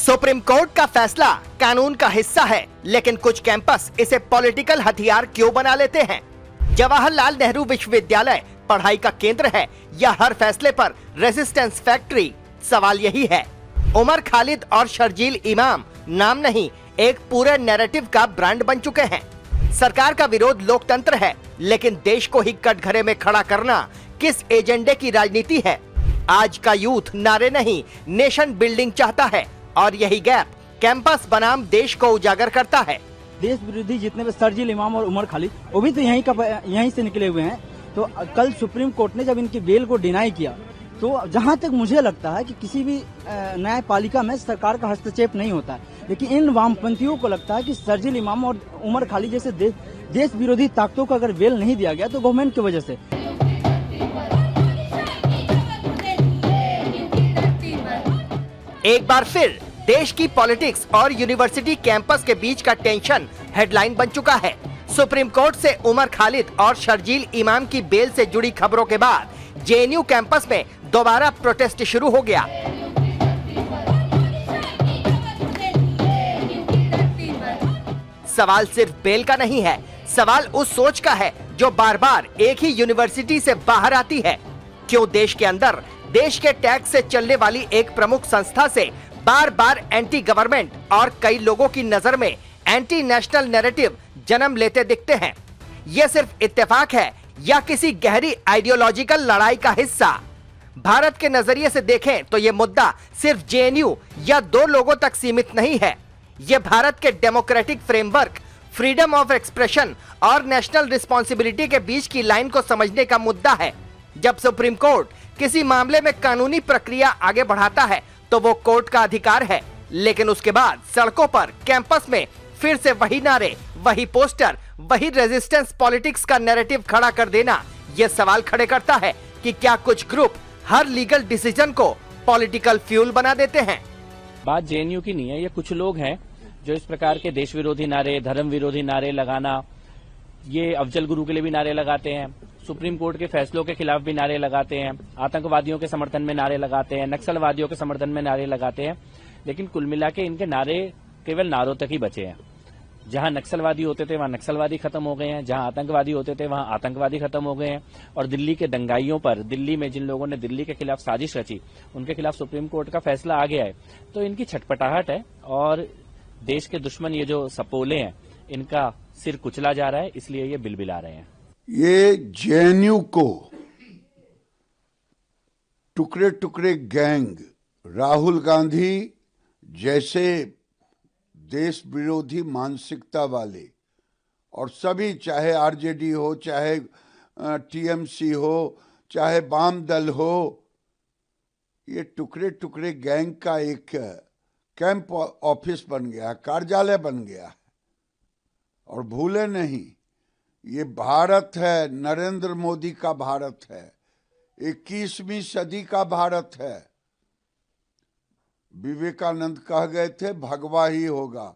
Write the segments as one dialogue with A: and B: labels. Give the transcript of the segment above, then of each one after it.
A: Supreme court का फैसला कानून का हिस्सा है, लेकिन कुछ कैंपस इसे पॉलिटिकल हथियार क्यों बना लेते हैं? जवाहरलाल नेहरू विश्वविद्यालय पढ़ाई का केंद्र है या हर फैसले पर रेजिस्टेंस फैक्ट्री? सवाल यही है। उमर खालिद और शर्जील इमाम नाम नहीं, एक पूरे नैरेटिव का ब्रांड बन चुके हैं। सरकार का विरोध लोकतंत्र है, लेकिन देश को ही कटघरे में खड़ा करना किस एजेंडे की राजनीति है? आज का यूथ नारे नहीं, नेशन बिल्डिंग चाहता है, और यही गैप कैंपस बनाम देश को उजागर करता है।
B: देश विरोधी जितने भी शर्जील इमाम और उमर खालिद, वो भी तो यहीं से निकले हुए हैं। तो कल सुप्रीम कोर्ट ने जब इनकी बेल को डिनाई किया, तो जहां तक मुझे लगता है कि किसी भी न्यायपालिका में सरकार का हस्तक्षेप नहीं होता है, लेकिन इन वामपंथियों को लगता है कि शर्जील इमाम और उमर खालिद जैसे देश विरोधी ताकतों को अगर बेल नहीं दिया गया तो गवर्नमेंट की वजह से।
A: एक बार फिर देश की पॉलिटिक्स और यूनिवर्सिटी कैंपस के बीच का टेंशन हेडलाइन बन चुका है। सुप्रीम कोर्ट से उमर खालिद और शर्जील इमाम की बेल से जुड़ी खबरों के बाद जेएनयू कैंपस में दोबारा प्रोटेस्ट शुरू हो गया। सवाल सिर्फ बेल का नहीं है, सवाल उस सोच का है जो बार बार एक ही यूनिवर्सिटी से बाहर आती है। क्यों देश के अंदर देश के टैक्स से चलने वाली एक प्रमुख संस्था से बार बार एंटी गवर्नमेंट और कई लोगों की नजर में एंटी नेशनल नैरेटिव जन्म लेते दिखते हैं? ये सिर्फ इत्तेफाक है या किसी गहरी आइडियोलॉजिकल लड़ाई का हिस्सा? भारत के नजरिए से देखें तो ये मुद्दा सिर्फ जेएनयू या दो लोगों तक सीमित नहीं है। ये भारत के democratic framework, freedom of expression और नेशनल रिस्पॉन्सिबिलिटी के बीच की लाइन को समझने का मुद्दा है। जब सुप्रीम कोर्ट किसी मामले में कानूनी प्रक्रिया आगे बढ़ाता है तो वो कोर्ट का अधिकार है, लेकिन उसके बाद सड़कों पर, कैंपस में फिर से वही नारे, वही पोस्टर, वही रेजिस्टेंस पॉलिटिक्स का नैरेटिव खड़ा कर देना ये सवाल खड़े करता है कि क्या कुछ ग्रुप हर लीगल डिसीजन को पॉलिटिकल फ्यूल बना देते हैं?
C: बात जेएनयू की नहीं है, ये कुछ लोग हैं जो इस प्रकार के देश विरोधी नारे, धर्म विरोधी नारे लगाना, ये अफजल गुरु के लिए भी नारे लगाते हैं, सुप्रीम कोर्ट के फैसलों के खिलाफ भी नारे लगाते हैं, आतंकवादियों के समर्थन में नारे लगाते हैं, नक्सलवादियों के समर्थन में नारे लगाते हैं। लेकिन कुल मिला के इनके नारे केवल नारों तक ही बचे हैं। जहां नक्सलवादी होते थे वहां नक्सलवादी खत्म हो गए हैं, जहां आतंकवादी होते थे वहां आतंकवादी खत्म हो गए हैं। और दिल्ली के दंगाइयों पर, दिल्ली में जिन लोगों ने दिल्ली के खिलाफ साजिश रची, उनके खिलाफ सुप्रीम कोर्ट का फैसला आ गया है। तो इनकी छटपटाहट है और देश के दुश्मन ये जो सपोले हैं, इनका सिर कुचला जा रहा है, इसलिए ये बिलबिला रहे हैं।
D: ये जेएनयू को टुकड़े टुकड़े गैंग, राहुल गांधी जैसे देश विरोधी मानसिकता वाले और सभी, चाहे आरजेडी हो, चाहे टीएमसी हो, चाहे वाम दल हो, ये टुकड़े टुकड़े गैंग का एक कैंप ऑफिस बन गया, कार्यालय बन गया। और भूले नहीं, ये भारत है, नरेंद्र मोदी का भारत है, 21वीं सदी का भारत है। विवेकानंद कह गए थे भगवा ही होगा,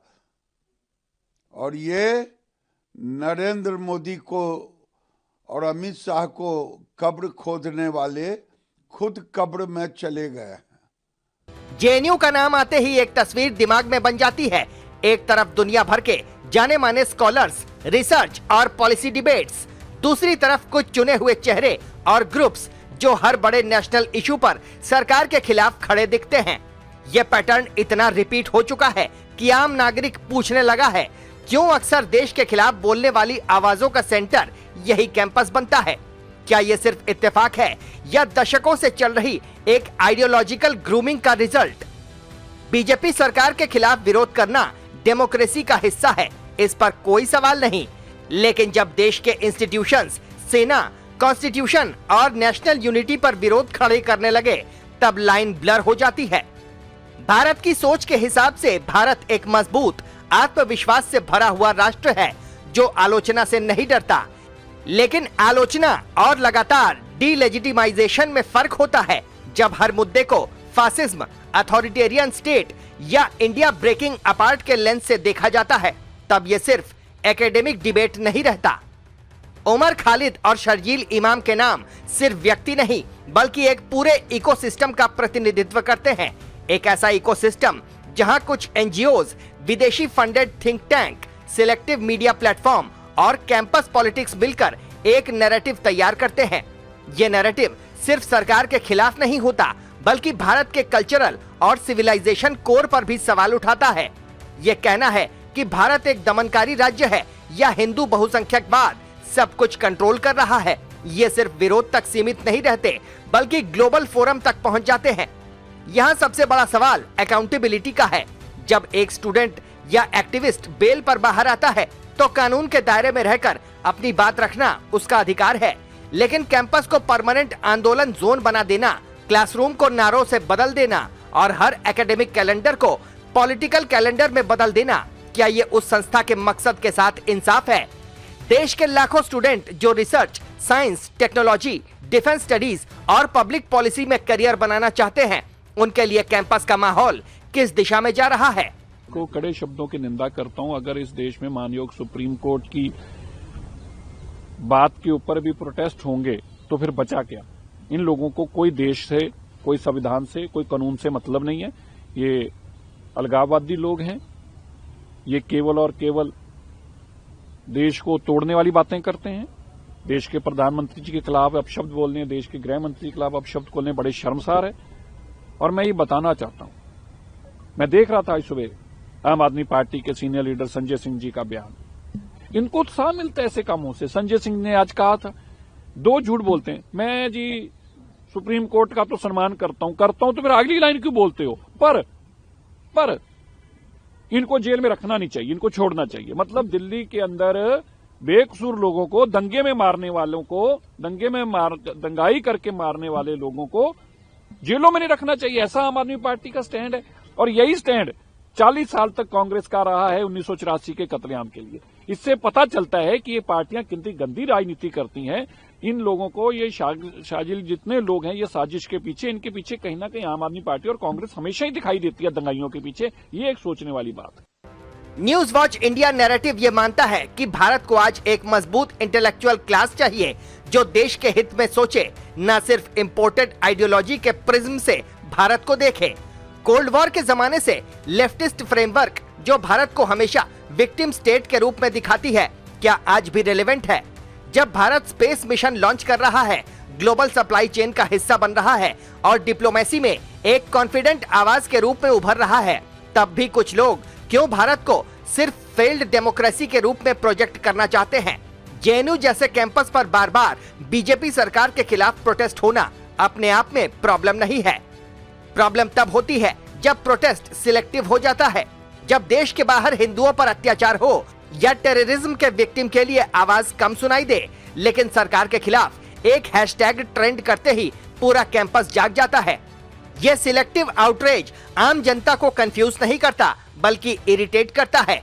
D: और ये नरेंद्र मोदी को और अमित शाह को कब्र खोदने वाले खुद कब्र में चले गए हैं।
A: जेएनयू का नाम आते ही एक तस्वीर दिमाग में बन जाती है। एक तरफ दुनिया भर के जाने माने स्कॉलर्स, रिसर्च और पॉलिसी डिबेट्स, दूसरी तरफ कुछ चुने हुए चेहरे और ग्रुप्स जो हर बड़े नेशनल इशू पर सरकार के खिलाफ खड़े दिखते हैं। यह पैटर्न इतना रिपीट हो चुका है कि आम नागरिक पूछने लगा है, क्यों अक्सर देश के खिलाफ बोलने वाली आवाजों का सेंटर यही कैंपस बनता है? क्या यह सिर्फ इत्तेफाक है या दशकों से चल रही एक आइडियोलॉजिकल ग्रूमिंग का रिजल्ट? बीजेपी सरकार के खिलाफ विरोध करना डेमोक्रेसी का हिस्सा है, इस पर कोई सवाल नहीं। लेकिन जब देश के इंस्टीट्यूशंस, सेना, कॉन्स्टिट्यूशन और नेशनल यूनिटी पर विरोध खड़े करने लगे, तब लाइन ब्लर हो जाती है। भारत की सोच के हिसाब से भारत एक मजबूत, आत्मविश्वास से भरा हुआ राष्ट्र है जो आलोचना से नहीं डरता। लेकिन आलोचना और लगातार डीलेजिटिमाइजेशन में फर्क होता है। जब हर मुद्दे को फासिज्म, अथॉरिटेरियन स्टेट या इंडिया ब्रेकिंग अपार्ट के लेंस से देखा जाता है, तब ये सिर्फ एकेडमिक डिबेट नहीं रहता। उमर खालिद और शर्जील इमाम के नाम सिर्फ व्यक्ति नहीं, बल्कि एक पूरे इकोसिस्टम का प्रतिनिधित्व करते हैं। एक ऐसा इकोसिस्टम जहां कुछ एनजीओज, विदेशी funded think tank, selective media platform और कैंपस पॉलिटिक्स मिलकर एक नैरेटिव तैयार करते हैं। ये नैरेटिव सिर्फ सरकार के खिलाफ नहीं होता, बल्कि भारत के कल्चरल और सिविलाइजेशन कोर पर भी सवाल उठाता है। ये कहना है कि भारत एक दमनकारी राज्य है या हिंदू बहुसंख्यकवाद सब कुछ कंट्रोल कर रहा है। ये सिर्फ विरोध तक सीमित नहीं रहते, बल्कि ग्लोबल फोरम तक पहुंच जाते हैं। यहाँ सबसे बड़ा सवाल अकाउंटेबिलिटी का है। जब एक स्टूडेंट या एक्टिविस्ट बेल पर बाहर आता है तो कानून के दायरे में रहकर अपनी बात रखना उसका अधिकार है, लेकिन कैंपस को परमानेंट आंदोलन जोन बना देना, क्लासरूम को नारों से बदल देना और हर एकेडमिक कैलेंडर को पॉलिटिकल कैलेंडर में बदल देना, क्या ये उस संस्था के मकसद के साथ इंसाफ है? देश के लाखों स्टूडेंट जो research, science, technology, defence studies और पब्लिक पॉलिसी में करियर बनाना चाहते हैं, उनके लिए कैंपस का माहौल किस दिशा में जा रहा है?
E: को कड़े शब्दों की निंदा करता हूं। अगर इस देश में मानयोग सुप्रीम कोर्ट की बात के ऊपर भी प्रोटेस्ट होंगे तो फिर बचा क्या? इन लोगों को कोई देश से, कोई संविधान से, कोई कानून से मतलब नहीं है। ये अलगाववादी लोग हैं। ये केवल और केवल देश को तोड़ने वाली बातें करते हैं। देश के प्रधानमंत्री जी के खिलाफ अपशब्द बोलने, देश के गृह मंत्री के खिलाफ अपशब्द बोलने बड़े शर्मसार है। और मैं ये बताना चाहता हूं, मैं देख रहा था आज सुबह आम आदमी पार्टी के सीनियर लीडर संजय सिंह जी का बयान। इनको उत्साह मिलता है ऐसे कामों से। संजय सिंह ने आज कहा था, दो झूठ बोलते हैं। मैं जी सुप्रीम कोर्ट का तो सम्मान करता हूं तो फिर अगली लाइन क्यों बोलते हो? पर इनको जेल में रखना नहीं चाहिए, इनको छोड़ना चाहिए। मतलब दिल्ली के अंदर बेकसूर लोगों को, दंगे में मारने वालों को, दंगाई करके मारने वाले लोगों को जेलों में नहीं रखना चाहिए। ऐसा आम आदमी पार्टी का स्टैंड है। और यही स्टैंड 40 साल तक कांग्रेस का रहा है 1984 के कत्लेआम के लिए। इससे पता चलता है कि ये पार्टियां कितनी गंदी राजनीति करती हैं। इन लोगों को, ये शाजिल जितने लोग हैं, ये साजिश के पीछे, इनके पीछे कहीं ना कहीं आम आदमी पार्टी और कांग्रेस हमेशा ही दिखाई देती है दंगाइयों के पीछे। ये एक सोचने वाली बात है।
A: न्यूज वॉच इंडिया नैरेटिव ये मानता है कि भारत को आज एक मजबूत इंटेलेक्चुअल क्लास चाहिए जो देश के हित में सोचे, न सिर्फ इंपोर्टेड आइडियोलॉजी के प्रिज्म से भारत को देखे। कोल्ड वॉर के जमाने से लेफ्टिस्ट फ्रेमवर्क जो भारत को हमेशा विक्टिम स्टेट के रूप में दिखाती है, क्या आज भी रेलेवेंट है? जब भारत स्पेस मिशन लॉन्च कर रहा है, ग्लोबल सप्लाई चेन का हिस्सा बन रहा है और डिप्लोमेसी में एक कॉन्फिडेंट आवाज के रूप में उभर रहा है, तब भी कुछ लोग क्यों भारत को सिर्फ फेल्ड डेमोक्रेसी के रूप में प्रोजेक्ट करना चाहते हैं? जेएनयू जैसे कैंपस पर बार बार बीजेपी सरकार के खिलाफ प्रोटेस्ट होना अपने आप में प्रॉब्लम नहीं है। प्रॉब्लम तब होती है जब प्रोटेस्ट सिलेक्टिव हो जाता है, जब देश के बाहर हिंदुओं पर अत्याचार हो या टेररिज्म के विक्टिम के लिए आवाज कम सुनाई दे, लेकिन सरकार के खिलाफ एक हैशटैग ट्रेंड करते ही पूरा कैंपस जाग जाता है। यह सिलेक्टिव आउटरीच आम जनता को कंफ्यूज नहीं करता, बल्कि इरिटेट करता है।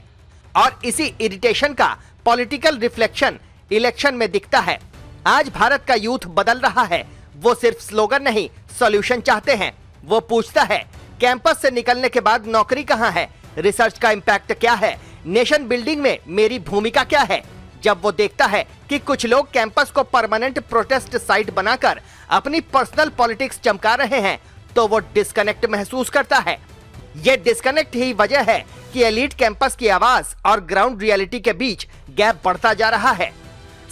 A: और इसी इरिटेशन का पॉलिटिकल रिफ्लेक्शन इलेक्शन में दिखता है। आज भारत का यूथ बदल रहा है। वो सिर्फ स्लोगन नहीं, सॉल्यूशन चाहते हैं। वो पूछता है, कैंपस से निकलने के बाद नौकरी कहाँ है? रिसर्च का इम्पैक्ट क्या है? नेशन बिल्डिंग में मेरी भूमिका क्या है? जब वो देखता है कि कुछ लोग कैंपस को परमानेंट प्रोटेस्ट साइट बनाकर अपनी पर्सनल पॉलिटिक्स चमका रहे हैं, तो वो डिस्कनेक्ट महसूस करता है। ये डिस्कनेक्ट ही वजह है कि एलीट कैंपस की आवाज और ग्राउंड रियलिटी के बीच गैप बढ़ता जा रहा है।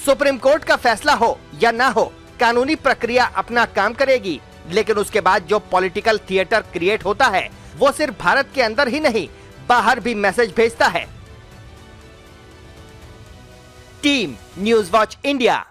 A: सुप्रीम कोर्ट का फैसला हो या ना हो, कानूनी प्रक्रिया अपना काम करेगी, लेकिन उसके बाद जो पॉलिटिकल थिएटर क्रिएट होता है, वो सिर्फ भारत के अंदर ही नहीं, बाहर भी मैसेज भेजता है। Team news watch India.